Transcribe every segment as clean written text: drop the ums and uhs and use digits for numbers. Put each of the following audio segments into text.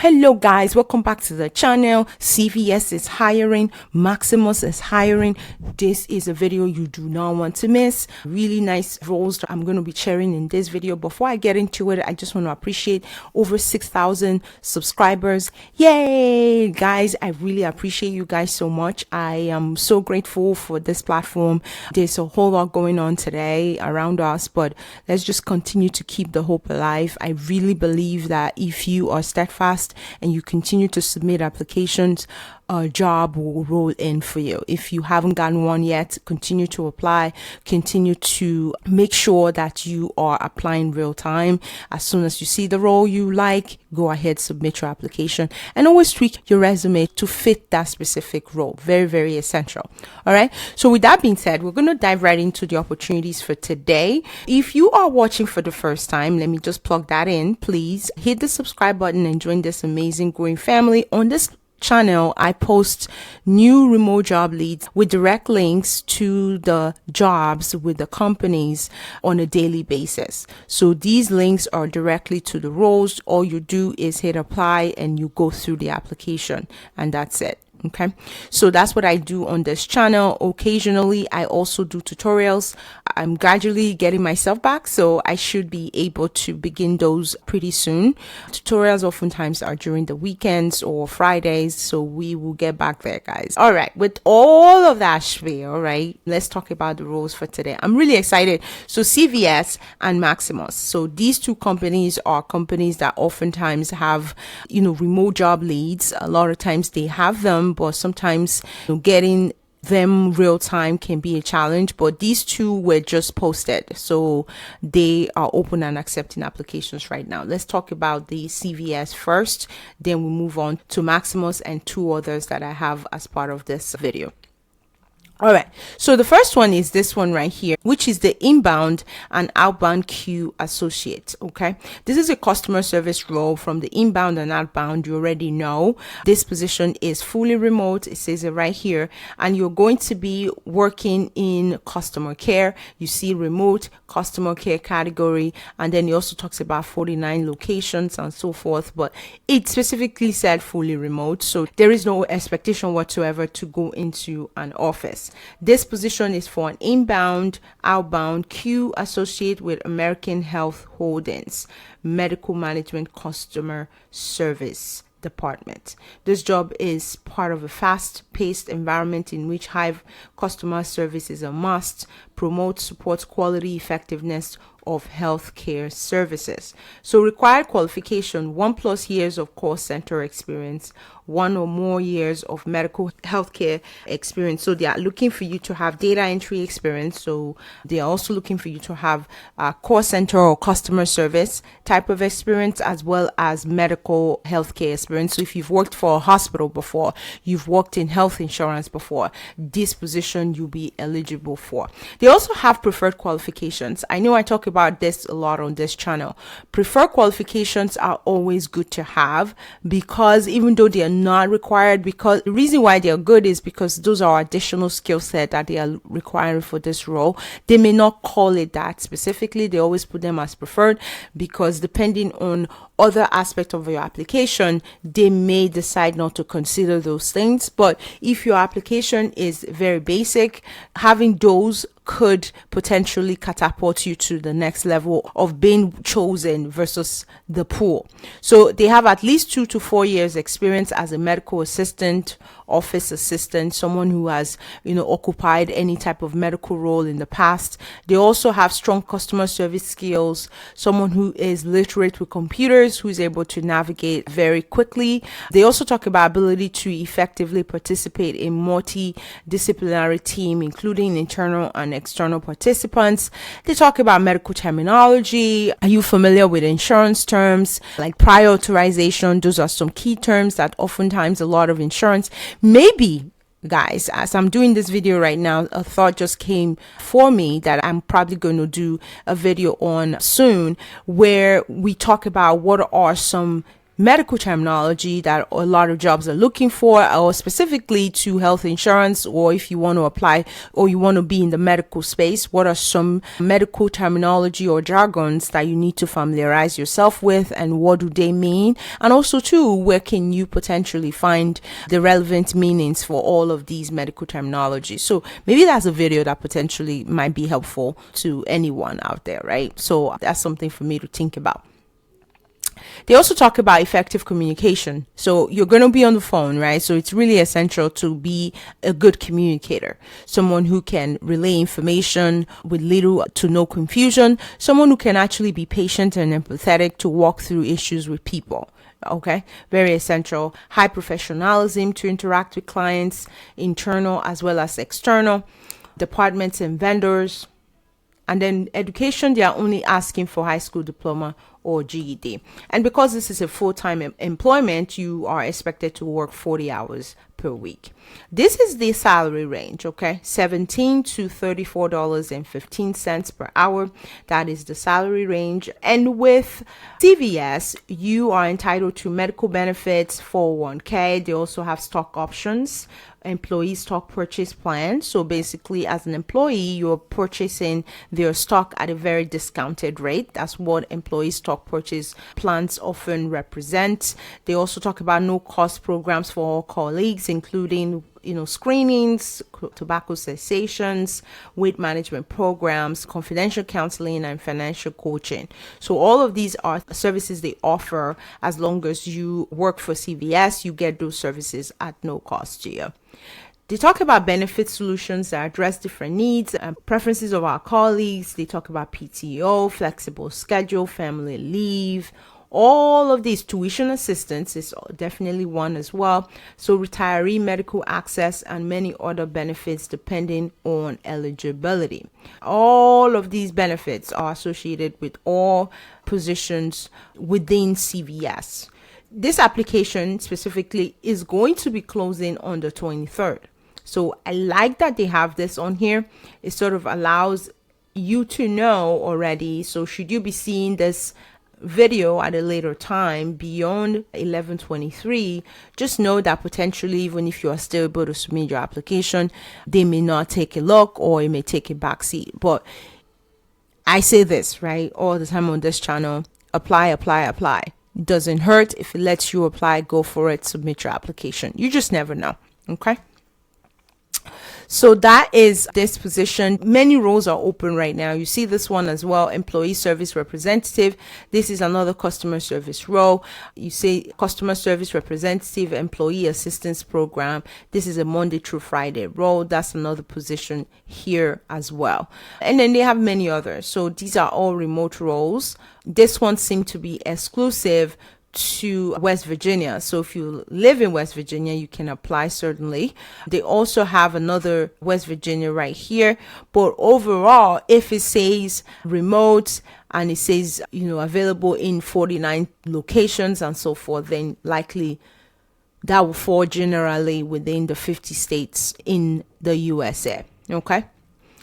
Hello guys, welcome back to the channel. CVS is hiring, Maximus is hiring. This is a video you do not want to miss. Really nice roles that I'm going to be sharing in this video. Before I get into it, I just want to appreciate over 6,000 subscribers. Yay guys, I really appreciate you guys so much. I am so grateful for this platform. There's a whole lot going on today around us, but let's just continue to keep the hope alive. I really believe that if you are steadfast and you continue to submit applications, a job will roll in for you. If you haven't gotten one yet, continue to apply, continue to make sure that you are applying real time. As soon as you see the role you like, go ahead, submit your application, and always tweak your resume to fit that specific role. Very, very essential. All right. So with that being said, we're going to dive right into the opportunities for today. If you are watching for the first time, let me just plug that in. Please hit the subscribe button and join this amazing growing family. On this channel, I post new remote job leads with direct links to the jobs with the companies on a daily basis. So these links are directly to the roles. All you do is hit apply and you go through the application, and that's it. Okay, so that's what I do on this channel. Occasionally, I also do tutorials. I'm gradually getting myself back, so I should be able to begin those pretty soon. Tutorials oftentimes are during the weekends or Fridays, so we will get back there, guys. All right, with all of that spiel, right, let's talk about the roles for today. I'm really excited. So CVS and Maximus. So these two companies are companies that oftentimes have, remote job leads. A lot of times they have them, but sometimes getting them real time can be a challenge. But these two were just posted, so they are open and accepting applications right now. Let's talk about the CVS first, then we'll move on to Maximus and two others that I have as part of this video. All right, so the first one is this one right here, which is the inbound and outbound queue associate. Okay, this is a customer service role. From the inbound and outbound, you already know this position is fully remote. It says it right here, and you're going to be working in customer care. You see remote customer care category, and then it also talks about 49 locations and so forth, but it specifically said fully remote, so there is no expectation whatsoever to go into an office. This position is for an inbound, outbound queue associate with American Health Holdings, medical management customer service department. This job is part of a fast-paced environment in which high customer service is a must, promote, support quality, effectiveness of healthcare services. So required qualification: 1+ years of call center experience, 1 or more years of medical healthcare experience. So they are looking for you to have data entry experience. So they are also looking for you to have a call center or customer service type of experience, as well as medical healthcare experience. So if you've worked for a hospital before, you've worked in health insurance before, this position you'll be eligible for. They also have preferred qualifications. I know I talk about this a lot on this channel. Preferred qualifications are always good to have, because even though they are not required, because the reason why they are good is because those are additional skill set that they are requiring for this role. They may not call it that specifically. They always put them as preferred, because depending on other aspect of your application, they may decide not to consider those things. But if your application is very basic, having those could potentially catapult you to the next level of being chosen versus the pool. So they have at least 2 to 4 years experience as a medical assistant, office assistant, someone who has occupied any type of medical role in the past. They also have strong customer service skills, someone who is literate with computers, who is able to navigate very quickly. They also talk about ability to effectively participate in multidisciplinary team, including internal and external participants. They talk about medical terminology. Are you familiar with insurance terms like prior authorization? Those are some key terms that oftentimes a lot of insurance, maybe guys, as I'm doing this video right now, a thought just came for me that I'm probably going to do a video on soon, where we talk about what are some medical terminology that a lot of jobs are looking for, or specifically to health insurance, or if you want to apply or you want to be in the medical space, what are some medical terminology or jargons that you need to familiarize yourself with, and what do they mean? And also too, where can you potentially find the relevant meanings for all of these medical terminology? So maybe that's a video that potentially might be helpful to anyone out there, right? So that's something for me to think about. They also talk about effective communication. So you're going to be on the phone, right? So it's really essential to be a good communicator, someone who can relay information with little to no confusion, someone who can actually be patient and empathetic to walk through issues with people. Okay, very essential. High professionalism to interact with clients, internal as well as external, departments and vendors. And then education, they are only asking for high school diploma or GED. And because this is a full-time employment, you are expected to work 40 hours per week. This is the salary range, okay? $17 to $34.15 per hour. That is the salary range. And with CVS, you are entitled to medical benefits, 401k. They also have stock options, employee stock purchase plan. So basically, as an employee, you're purchasing their stock at a very discounted rate. That's what employee stock purchase plans often represent. They also talk about no cost programs for all colleagues, including screenings, tobacco cessations, weight management programs, confidential counseling, and financial coaching. So all of these are services they offer. As long as you work for CVS, you get those services at no cost to you. They talk about benefit solutions that address different needs and preferences of our colleagues. They talk about PTO, flexible schedule, family leave. All of these, tuition assistance is definitely one as well. So retiree medical access and many other benefits depending on eligibility. All of these benefits are associated with all positions within CVS. This application specifically is going to be closing on the 23rd. So I like that they have this on here. It sort of allows you to know already. So should you be seeing this video at a later time beyond 11/23, just know that potentially, even if you are still able to submit your application, they may not take a look, or it may take a backseat. But I say this, right, all the time on this channel: apply, apply, apply. It doesn't hurt. If it lets you apply, go for it, submit your application. You just never know. Okay. So that is this position. Many roles are open right now. You see this one as well, employee service representative. This is another customer service role. You see customer service representative, employee assistance program. This is a Monday through Friday role. That's another position here as well. And then they have many others. So these are all remote roles. This one seemed to be exclusive to West Virginia. So if you live in West Virginia, you can apply, certainly. They also have another West Virginia right here. But overall, if it says remote and it says, available in 49 locations and so forth, then likely that will fall generally within the 50 states in the USA. Okay.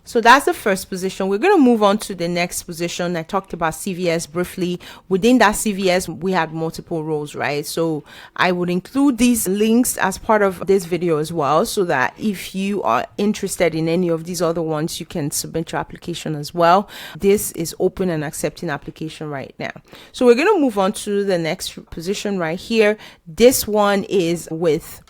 So that's the first position. We're going to move on to the next position. I talked about CVS briefly. Within that CVS, we had multiple roles, right? So I would include these links as part of this video as well, so that if you are interested in any of these other ones, you can submit your application as well. This is open and accepting application right now. So we're going to move on to the next position right here. This one is with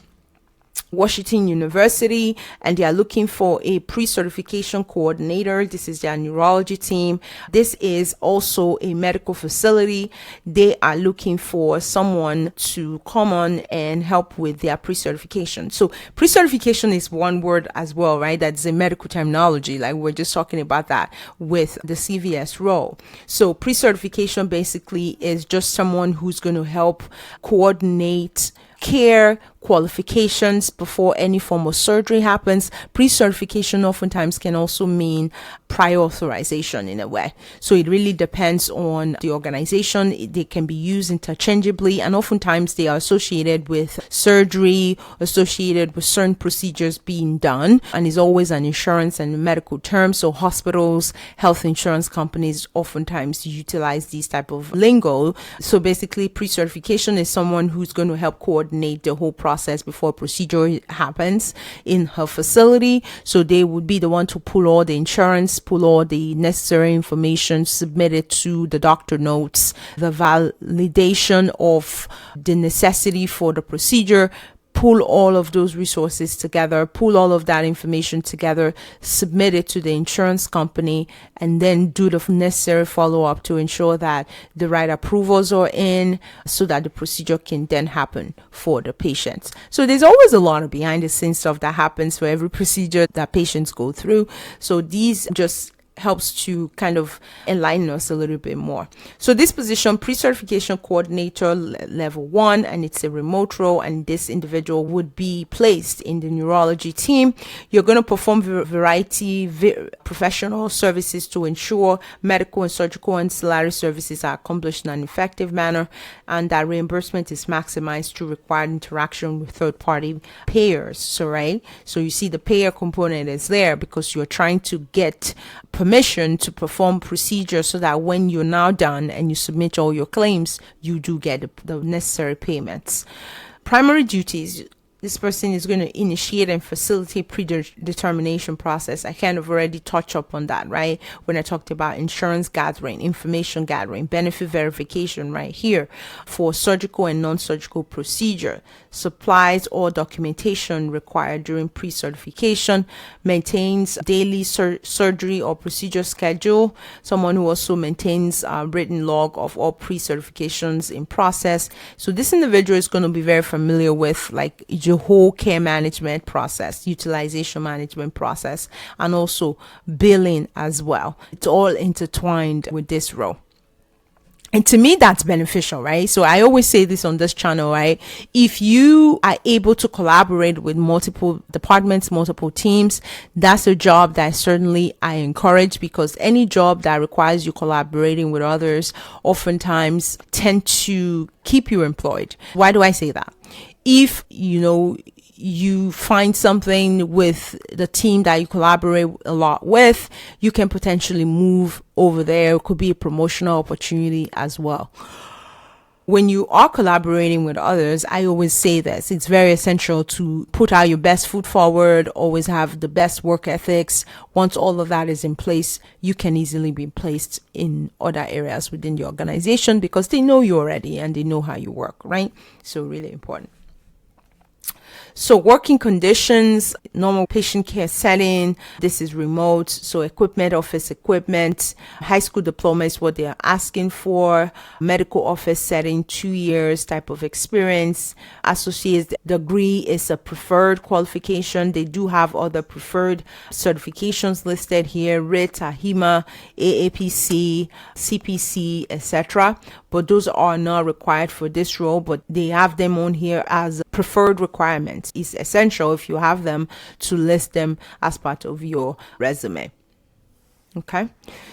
Washington University, and they are looking for a pre-certification coordinator. This is their neurology team. This is also a medical facility. They are looking for someone to come on and help with their pre-certification. So pre-certification is one word as well, right? That's a medical terminology. Like we're just talking about that with the CVS role. So pre-certification basically is just someone who's going to help coordinate care, qualifications before any form of surgery happens. Pre-certification oftentimes can also mean prior authorization in a way. So it really depends on the organization. They can be used interchangeably, and oftentimes they are associated with surgery, associated with certain procedures being done, and is always an insurance and medical term. So hospitals, health insurance companies oftentimes utilize these type of lingo. So basically, pre-certification is someone who's going to help coordinate the whole process before a procedure happens in her facility. So they would be the one to pull all the insurance, pull all the necessary information, submit it to the doctor notes, the validation of the necessity for the procedure, pull all of those resources together, pull all of that information together, submit it to the insurance company, and then do the necessary follow-up to ensure that the right approvals are in so that the procedure can then happen for the patients. So there's always a lot of behind the scenes stuff that happens for every procedure that patients go through. So these just helps to kind of enlighten us a little bit more. So this position, pre-certification coordinator level 1, and it's a remote role, and this individual would be placed in the neurology team. You're going to perform variety professional services to ensure medical and surgical ancillary services are accomplished in an effective manner, and that reimbursement is maximized through required interaction with third-party payers. So you see the payer component is there because you're trying to get permission to perform procedures so that when you're now done and you submit all your claims, you do get the necessary payments. Primary duties. This person is going to initiate and facilitate predetermination process. I kind of already touched up on that, right? When I talked about insurance gathering, information gathering, benefit verification right here for surgical and non-surgical procedure, supplies or documentation required during pre-certification, maintains daily surgery or procedure schedule, someone who also maintains a written log of all pre-certifications in process. So this individual is going to be very familiar with like the whole care management process, utilization management process, and also billing as well. It's all intertwined with this role. And to me, that's beneficial, right? So I always say this on this channel, right? If you are able to collaborate with multiple departments, multiple teams, that's a job that certainly I encourage, because any job that requires you collaborating with others oftentimes tend to keep you employed. Why do I say that? If, you find something with the team that you collaborate a lot with, you can potentially move over there. It could be a promotional opportunity as well. When you are collaborating with others, I always say this, it's very essential to put out your best foot forward, always have the best work ethics. Once all of that is in place, you can easily be placed in other areas within the organization because they know you already and they know how you work, right? So really important. So working conditions, normal patient care setting, this is remote. So equipment, office equipment, high school diploma is what they are asking for. Medical office setting, 2 years type of experience. Associate's degree is a preferred qualification. They do have other preferred certifications listed here, RIT, AHIMA, AAPC, CPC, etc. But those are not required for this role, but they have them on here as preferred requirements. It's essential if you have them to list them as part of your resume. Okay.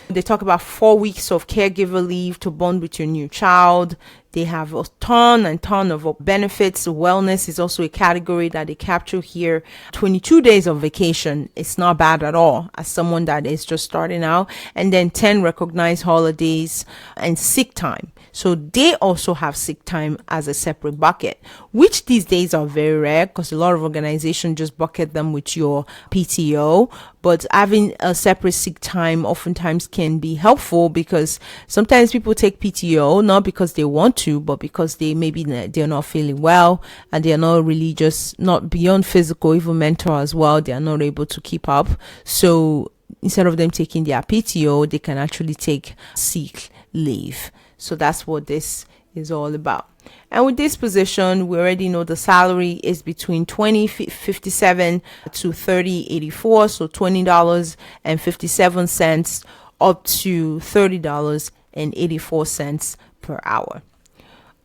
They talk about 4 weeks of caregiver leave to bond with your new child. They have a ton of benefits. Wellness is also a category that they capture here. 22 days of vacation. It's not bad at all as someone that is just starting out. And then 10 recognized holidays and sick time. So they also have sick time as a separate bucket, which these days are very rare because a lot of organizations just bucket them with your PTO. But having a separate sick time oftentimes can be helpful because sometimes people take PTO not because they want to, but because they're not feeling well and they're not really just not beyond physical, even mental as well. They are not able to keep up. So instead of them taking their PTO, they can actually take sick leave. So that's what this is all about. And with this position, we already know the salary is between $20.57 to $30.84. So $20.57 up to $30.84 per hour.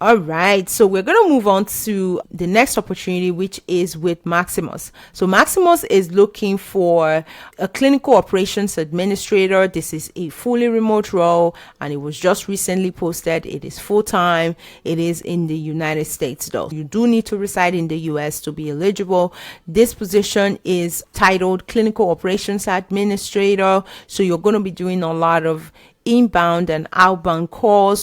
All right, so we're going to move on to the next opportunity, which is with Maximus. So Maximus is looking for a clinical operations administrator. This is a fully remote role, and it was just recently posted. It is full-time. It is in the United States, though. You do need to reside in the US to be eligible. This position is titled Clinical Operations Administrator. So you're going to be doing a lot of inbound and outbound calls,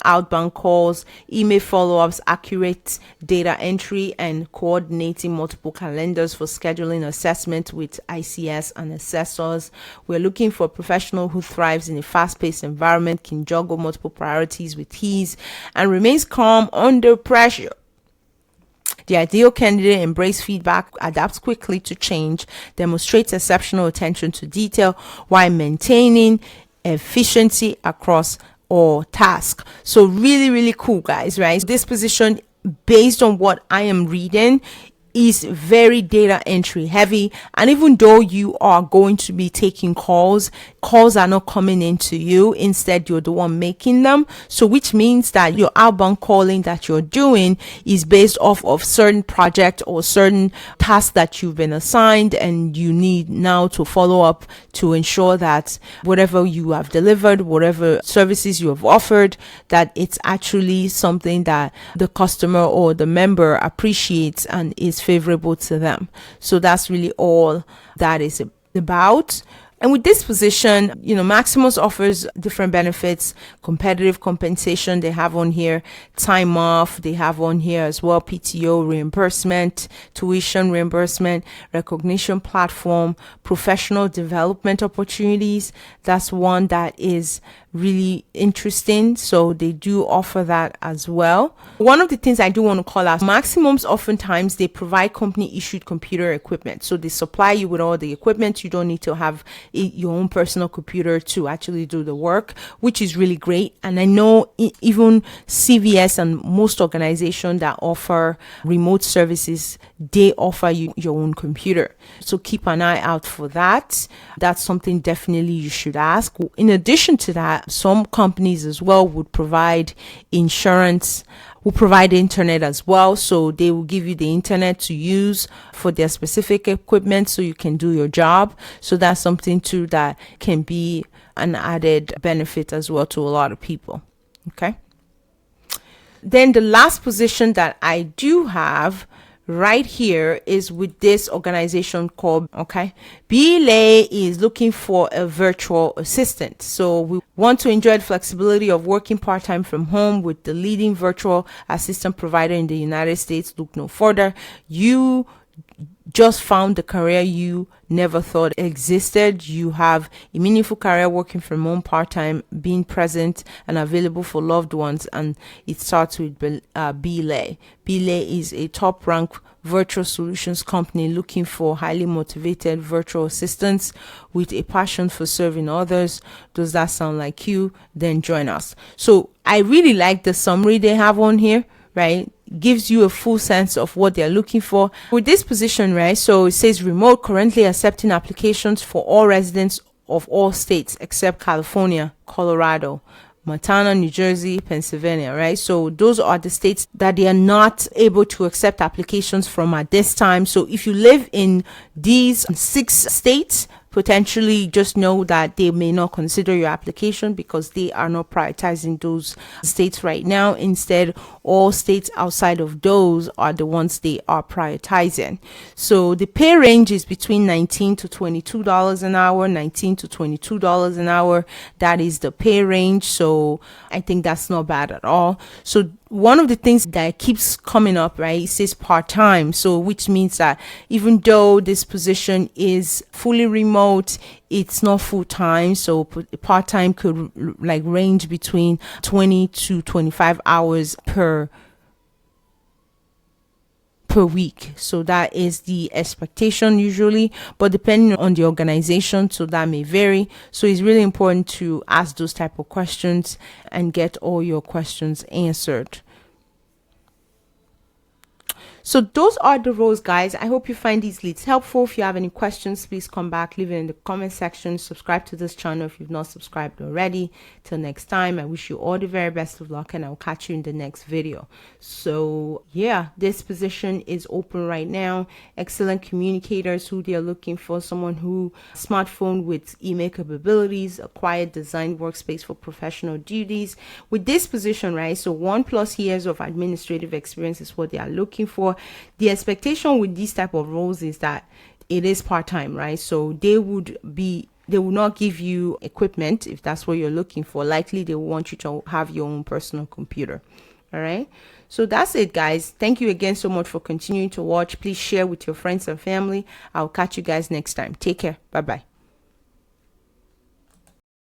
email follow-ups, accurate data entry, and coordinating multiple calendars for scheduling assessment with ICS and assessors. We're looking for a professional who thrives in a fast-paced environment, can juggle multiple priorities with ease, and remains calm under pressure. The ideal candidate embraces feedback, adapts quickly to change, demonstrates exceptional attention to detail while maintaining efficiency across all tasks. So really cool, guys, right? This position, based on what I am reading, is very data entry heavy, and even though you are going to be taking calls are not coming into you. Instead, you're the one making them. So which means that your outbound calling that you're doing is based off of certain project or certain tasks that you've been assigned, and you need now to follow up to ensure that whatever you have delivered, whatever services you have offered, that it's actually something that the customer or the member appreciates and is favorable to them. So that's really all that is about. And with this position, Maximus offers different benefits, competitive compensation they have on here, time off they have on here as well, PTO reimbursement, tuition reimbursement, recognition platform, professional development opportunities. That's one that is really interesting. So they do offer that as well. One of the things I do want to call out, Maximums, oftentimes they provide company issued computer equipment. So they supply you with all the equipment. You don't need to have your own personal computer to actually do the work, which is really great. And I know even CVS and most organizations that offer remote services, they offer you your own computer. So keep an eye out for that. That's something definitely you should ask. In addition to that, some companies as well would provide insurance, will provide internet as well. So they will give you the internet to use for their specific equipment so you can do your job. So that's something too that can be an added benefit as well to a lot of people. Okay. Then the last position that I do have right here is with this organization called, BLA is looking for a virtual assistant. So we want to enjoy the flexibility of working part-time from home with the leading virtual assistant provider in the United States. Look no further. You just found the career you never thought existed. You have a meaningful career working from home part-time, being present and available for loved ones, and it starts with Belay. Belay is a top-ranked virtual solutions company looking for highly motivated virtual assistants with a passion for serving others. Does that sound like you? Then join us. So I really like the summary they have on here, right? Gives you a full sense of what they're looking for with this position, right? So it says remote, currently accepting applications for all residents of all states except California, Colorado, Montana, New Jersey, Pennsylvania, right? So those are the states that they are not able to accept applications from at this time. So if you live in these 6 states, potentially just know that they may not consider your application because they are not prioritizing those states right now. Instead, all states outside of those are the ones they are prioritizing. So the pay range is between $19 to $22 an hour, $19 to $22 an hour. That is the pay range. So I think that's not bad at all. So one of the things that keeps coming up, right, it says part-time. So which means that even though this position is fully remote, it's not full-time. So part-time could like range between 20 to 25 hours per week. So that is the expectation usually, but depending on the organization, so that may vary. So it's really important to ask those type of questions and get all your questions answered. So those are the roles, guys. I hope you find these leads helpful. If you have any questions, please come back, leave it in the comment section. Subscribe to this channel if you've not subscribed already. Till next time, I wish you all the very best of luck, and I'll catch you in the next video. So yeah, this position is open right now. Excellent communicators who they are looking for, someone who smartphone with email capabilities, acquired design workspace for professional duties. With this position, right, so 1+ years of administrative experience is what they are looking for. The expectation with these type of roles is that it is part-time, right? So they will not give you equipment if that's what you're looking for. Likely they will want you to have your own personal computer. All right, so that's it, guys. Thank you again so much for continuing to watch. Please share with your friends and family. I'll catch you guys next time. Take care. Bye bye.